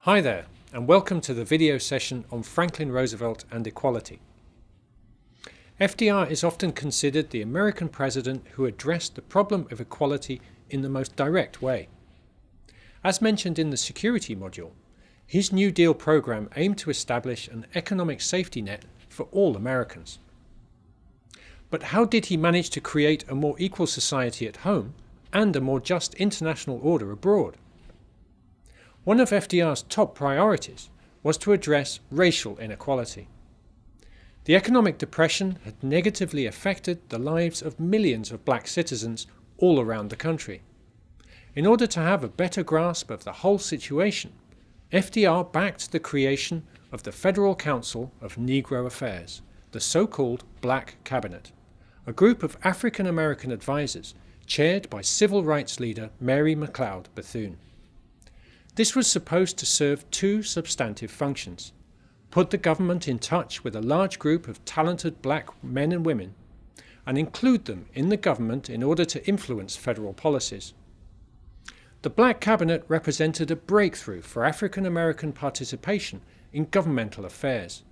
Hi there, and welcome to the video session on Franklin Roosevelt and equality. FDR is often considered the American president who addressed the problem of equality in the most direct way. As mentioned in the security module, his New Deal program aimed to establish an economic safety net for all Americans. But how did he manage to create a more equal society at home and a more just international order abroad? One of FDR's top priorities was to address racial inequality. The economic depression had negatively affected the lives of millions of black citizens all around the country. In order to have a better grasp of the whole situation, FDR backed the creation of the Federal Council of Negro Affairs, the so-called Black Cabinet, a group of African American advisors chaired by civil rights leader Mary McLeod Bethune. This was supposed to serve two substantive functions: put the government in touch with a large group of talented black men and women, and include them in the government in order to influence federal policies. The Black Cabinet represented a breakthrough for African American participation in governmental affairs,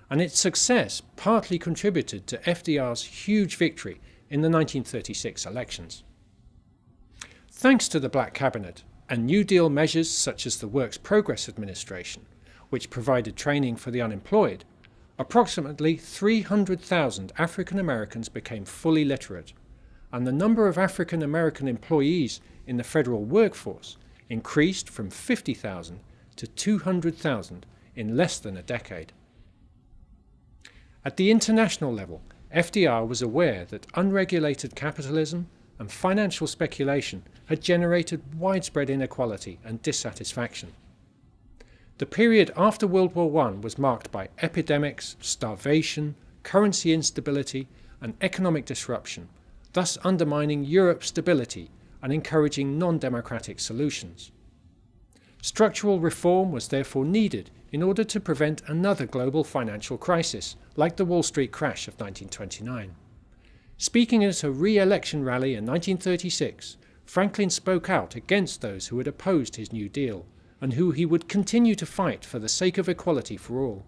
and its success partly contributed to FDR's huge victory in the 1936 elections. Thanks to the Black Cabinet and New Deal measures such as the Works Progress Administration, which provided training for the unemployed, approximately 300,000 African Americans became fully literate, and the number of African American employees in the federal workforce increased from 50,000 to 200,000 in less than a decade. At the international level, FDR was aware that unregulated capitalism and financial speculation had generated widespread inequality and dissatisfaction. The period after World War I was marked by epidemics, starvation, currency instability, and economic disruption, thus undermining Europe's stability and encouraging non-democratic solutions. Structural reform was therefore needed in order to prevent another global financial crisis like the Wall Street crash of 1929. Speaking at a re-election rally in 1936, Franklin spoke out against those who had opposed his New Deal and who he would continue to fight for the sake of equality for all.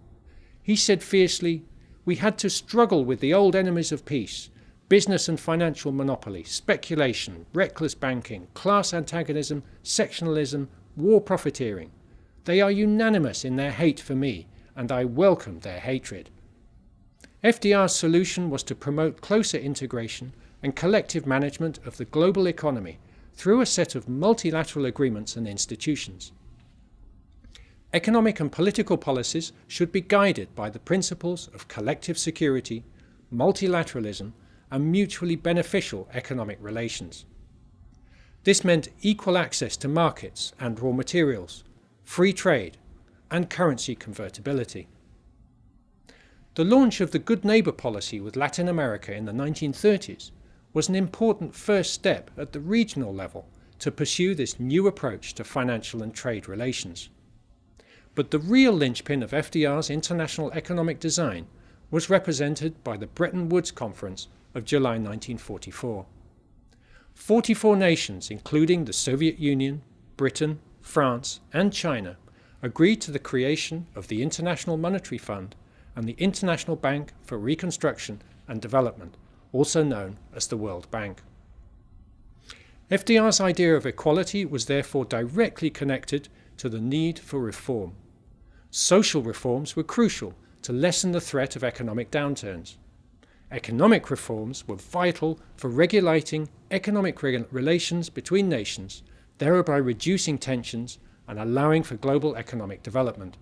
He said fiercely, "We had to struggle with the old enemies of peace: business and financial monopoly, speculation, reckless banking, class antagonism, sectionalism, war profiteering. They are unanimous in their hate for me, and I welcome their hatred." FDR's solution was to promote closer integration and collective management of the global economy through a set of multilateral agreements and institutions. Economic and political policies should be guided by the principles of collective security, multilateralism, and mutually beneficial economic relations. This meant equal access to markets and raw materials, free trade, and currency convertibility. The launch of the Good Neighbor policy with Latin America in the 1930s was an important first step at the regional level to pursue this new approach to financial and trade relations. But the real linchpin of FDR's international economic design was represented by the Bretton Woods Conference of July 1944. 44 nations, including the Soviet Union, Britain, France, and China, agreed to the creation of the International Monetary Fund and the International Bank for Reconstruction and Development, also known as the World Bank. FDR's idea of equality was therefore directly connected to the need for reform. Social reforms were crucial to lessen the threat of economic downturns. Economic reforms were vital for regulating economic relations between nations, thereby reducing tensions and allowing for global economic development.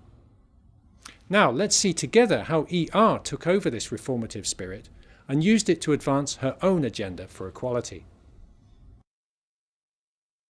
Now let's see together how ER took over this reformative spirit and used it to advance her own agenda for equality.